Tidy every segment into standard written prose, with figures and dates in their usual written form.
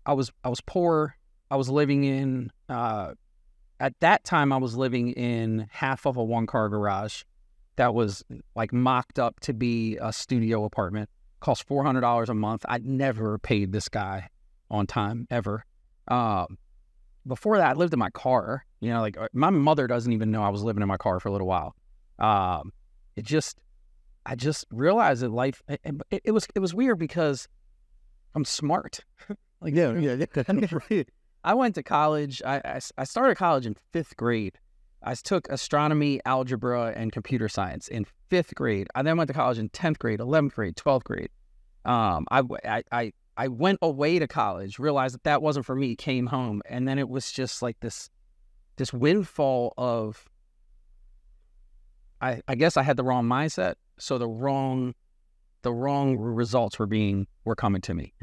I was poor. I was living in at that time I was living in half of a 1-car garage that was like mocked up to be a studio apartment. Cost $400 a month. I'd never paid this guy on time ever. Before that, I lived in my car. You know, like my mother doesn't even know I was living in my car for a little while. I just realized that life. It was weird because I'm smart. Like Right. I went to college. I started college in 5th grade. I took astronomy, algebra, and computer science in 5th grade. I then went to college in 10th grade, 11th grade, 12th grade. I went away to college, realized that wasn't for me, came home, and then it was just like this windfall of, I guess I had the wrong mindset, so the wrong results were coming to me,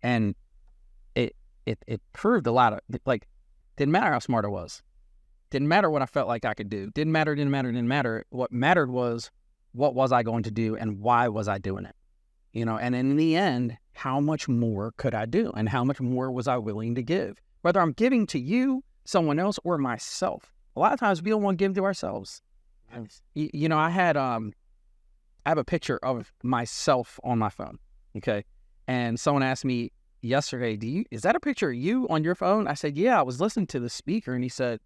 and it proved a lot of, like, didn't matter how smart I was, didn't matter what I felt like I could do, didn't matter. What mattered was, what was I going to do and why was I doing it? You know, and in the end, how much more could I do? And how much more was I willing to give? Whether I'm giving to you, someone else, or myself. A lot of times we don't want to give to ourselves. You know, I have a picture of myself on my phone, okay? And someone asked me yesterday, is that a picture of you on your phone? I said, yeah, I was listening to the speaker, and he said,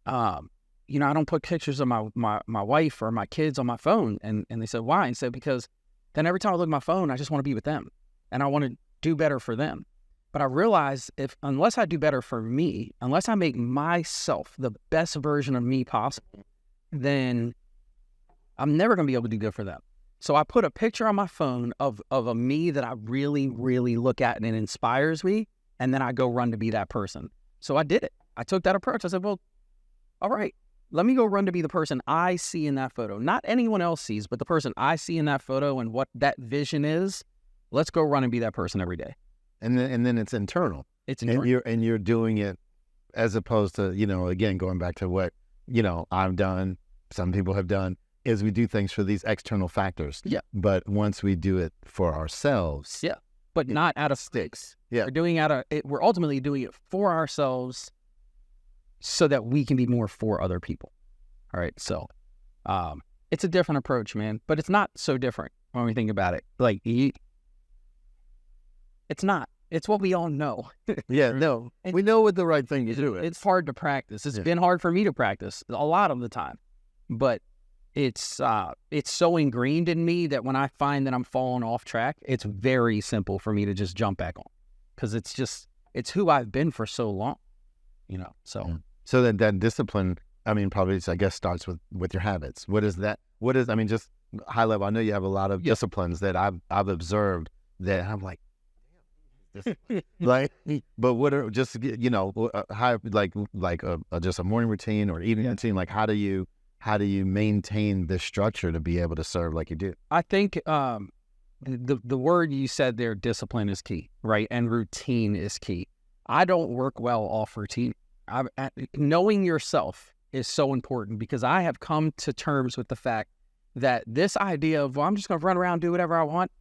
you know, I don't put pictures of my wife or my kids on my phone. And they said, why? And I said, because then every time I look at my phone, I just want to be with them and I want to do better for them. But I realize unless I do better for me, unless I make myself the best version of me possible, then I'm never going to be able to do good for them. So I put a picture on my phone of a me that I really, really look at and it inspires me. And then I go run to be that person. So I did it. I took that approach. I said, well, all right, let me go run to be the person I see in that photo. Not anyone else sees, but the person I see in that photo and what that vision is. Let's go run and be that person every day. And then it's internal. It's internal. And you're doing it as opposed to, you know, again, going back to what, you know, I've done, some people have done, is we do things for these external factors. Yeah. But once we do it for ourselves. Yeah. But not out of sticks. Yeah. We're ultimately doing it for ourselves so that we can be more for other people. All right. So it's a different approach, man, but it's not so different when we think about it. Like, it's not. It's what we all know. Yeah, no. We know what the right thing to do is. It's hard to practice. It's been hard for me to practice a lot of the time. But it's so ingrained in me that when I find that I'm falling off track, it's very simple for me to just jump back on. Because it's who I've been for so long. You know, so. Yeah. So that discipline, I mean, probably, I guess, starts with your habits. What is that? I mean, just high level, I know you have a lot of disciplines that I've observed that I'm like, like, but what are just, you know, how, like just a morning routine or evening routine? Like, how do you maintain this structure to be able to serve like you do? I think the word you said there, discipline, is key, right? And routine is key. I don't work well off routine. Knowing yourself is so important because I have come to terms with the fact that this idea of, well, I'm just going to run around and do whatever I want,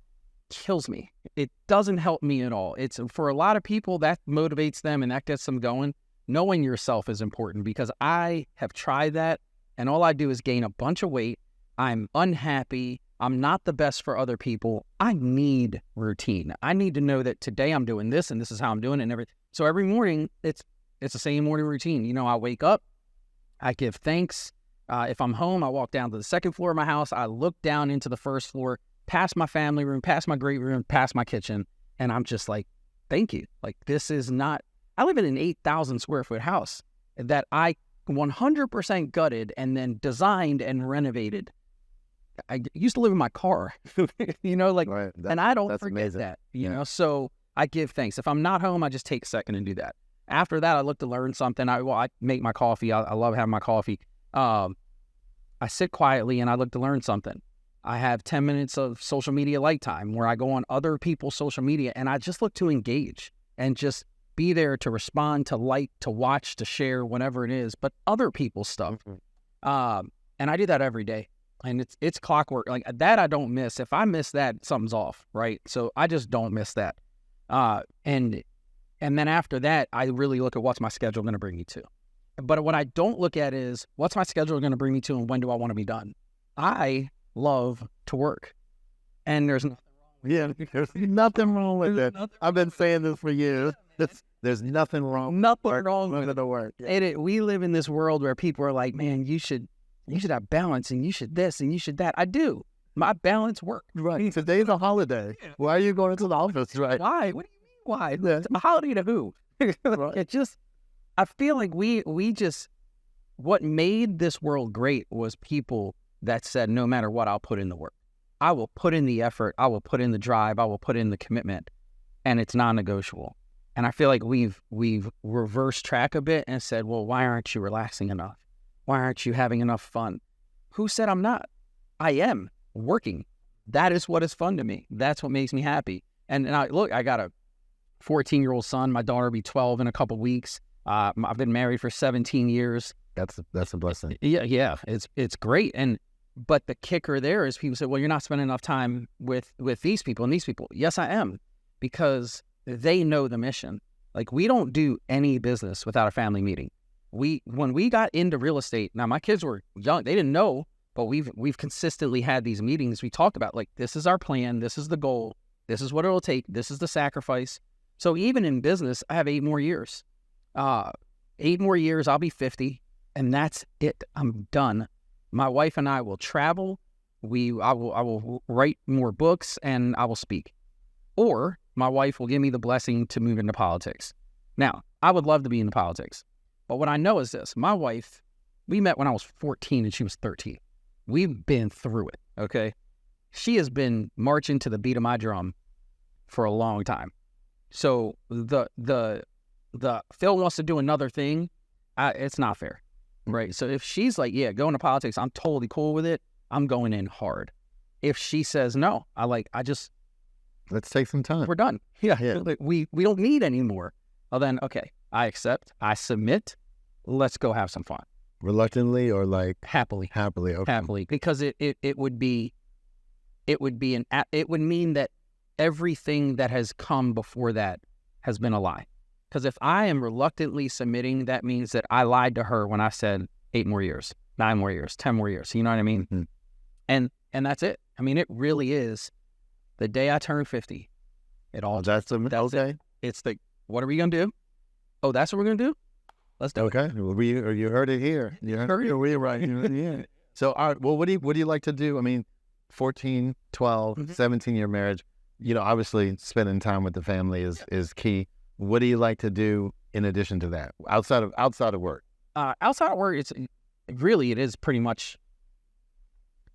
kills me. It doesn't help me at all. It's for a lot of people that motivates them and that gets them going. Knowing yourself is important because I have tried that and all I do is gain a bunch of weight. I'm unhappy. I'm not the best for other people. I need routine. I need to know that today I'm doing this and this is how I'm doing it and everything. So every morning it's the same morning routine. You know, I wake up, I give thanks. If I'm home, I walk down to the second floor of my house. I look down into the first floor, past my family room, past my great room, past my kitchen. And I'm just like, thank you. Like, this is not, I live in an 8,000 square foot house that I 100% gutted and then designed and renovated. I used to live in my car, you know, like, right. And I don't forget amazing. That, you know, so I give thanks. If I'm not home, I just take a second and do that. After that, I look to learn something. I make my coffee. I love having my coffee. I sit quietly and I look to learn something. I have 10 minutes of social media light time where I go on other people's social media and I just look to engage and just be there to respond, to like, to watch, to share, whatever it is, but other people's stuff. Mm-hmm. And I do that every day. And it's clockwork. Like that I don't miss. If I miss that, something's off, right? So I just don't miss that. And And then after that, I really look at what's my schedule going to bring me to. But what I don't look at is what's my schedule going to bring me to and when do I want to be done? I love to work. And there's nothing Yeah, there's nothing wrong with it. I've been saying this for years. There's nothing wrong. Nothing wrong with the work. Yeah. it. We live in this world where people are like, man, you should have balance and you should this and you should that. I do. My balance work. Right. Today's a holiday. Why are you going into the office? Right. Why? What do you mean why? It's a holiday to who? Right. It just, I feel like we just, what made this world great was people that said, no matter what, I'll put in the work. I will put in the effort. I will put in the drive. I will put in the commitment, and it's non-negotiable. And I feel like we've reversed track a bit and said, well, why aren't you relaxing enough? Why aren't you having enough fun? Who said I'm not? I am working. That is what is fun to me. That's what makes me happy. And I got a 14-year-old son. My daughter will be 12 in a couple weeks. I've been married for 17 years. That's a blessing. Yeah, it's great. But the kicker there is people say, well, you're not spending enough time with these people and these people. Yes, I am, because they know the mission. Like, we don't do any business without a family meeting. When we got into real estate, now my kids were young, they didn't know, but we've consistently had these meetings. We talk about, like, this is our plan, this is the goal, this is what it'll take, this is the sacrifice. So even in business, I have 8 more years. 8 more years, I'll be 50, and that's it. I'm done. My wife and I will travel. I will write more books, and I will speak. Or my wife will give me the blessing to move into politics. Now, I would love to be into politics, but what I know is this: my wife, we met when I was 14 and she was 13. We've been through it. Okay, she has been marching to the beat of my drum for a long time. So the Phil wants to do another thing. It's not fair. Right. So if she's like, yeah, go into politics, I'm totally cool with it. I'm going in hard. If she says no, Let's take some time. we're done. Yeah. Yeah. Like, we don't need any more. Well, then, okay, I accept. I submit. Let's go have some fun. Reluctantly or like Happily. happily? Okay. Happily. Because it would mean that everything that has come before that has been a lie. Because if I am reluctantly submitting, that means that I lied to her when I said 8 more years, 9 more years, 10 more years. You know what I mean? Mm-hmm. And that's it. I mean, it really is the day I turn 50. It all. That's okay. It's the, what are we gonna do? Oh, that's what we're gonna do. Let's do it. Okay. Well, you heard it here. You heard it. We're right. Yeah. So, all right. Well, what do you like to do? I mean, 14, 12, 17-year marriage. You know, obviously spending time with the family is key. What do you like to do in addition to that, outside of work? Outside of work, it is pretty much.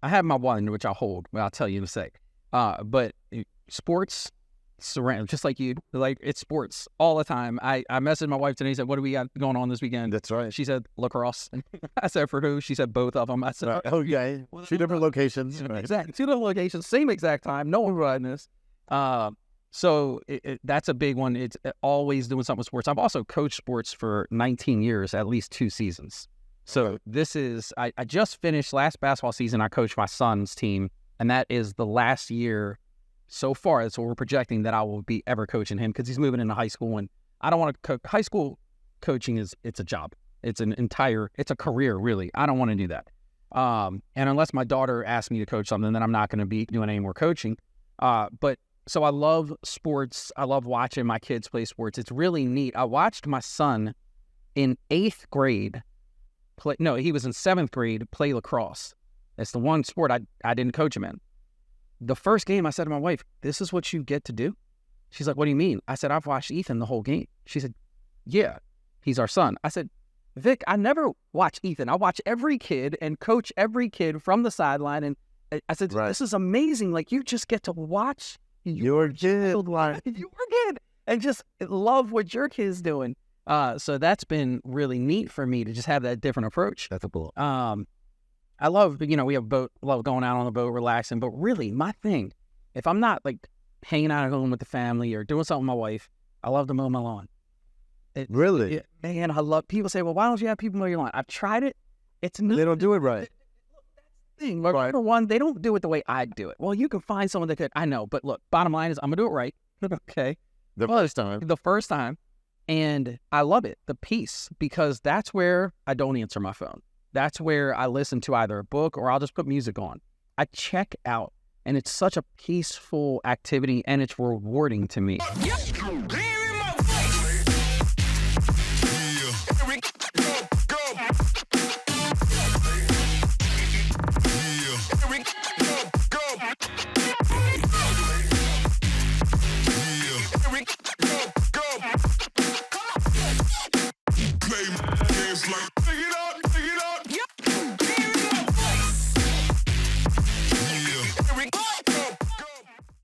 I have my one, which I'll hold. I'll tell you in a sec. But sports, surround, just like you, like, it's sports all the time. I messaged my wife today and said, what do we got going on this weekend? That's right. She said lacrosse. I said, for who? She said both of them. I said, okay. 2 different locations. Right. Exactly. 2 different locations, same exact time. No one riding this. So that's a big one. It's always doing something with sports. I've also coached sports for 19 years, at least 2 seasons. So this is, I just finished last basketball season. I coached my son's team, and that is the last year so far. That's what we're projecting that I will be ever coaching him, because he's moving into high school, and I don't want to high school coaching it's a job. It's a career, really. I don't want to do that. And unless my daughter asks me to coach something, then I'm not going to be doing any more coaching. But so I love sports. I love watching my kids play sports. It's really neat. I watched my son in 8th grade he was in 7th grade play lacrosse. It's the one sport I didn't coach him in. The first game, I said to my wife, this is what you get to do? She's like, what do you mean? I said, I've watched Ethan the whole game. She said, yeah, he's our son. I said, Vic, I never watch Ethan. I watch every kid and coach every kid from the sideline. And I said, This is amazing. Like, you just get to watch your kid and just love what your kid's doing. So that's been really neat for me to just have that different approach. That's a cool. I love, we have a boat, love going out on the boat, relaxing, but really my thing, if I'm not like hanging out at home with the family or doing something with my wife, I love to mow my lawn. Really? Man, I love, people say, well, why don't you have people mow your lawn? I've tried it. They don't do it right. Thing. Number one, they don't do it the way I do it. Well, you can find someone that could, I know, but look, bottom line is I'm going to do it right. Okay. The first time. The first time. And I love it, the peace, because that's where I don't answer my phone. That's where I listen to either a book or I'll just put music on. I check out, and it's such a peaceful activity, and it's rewarding to me.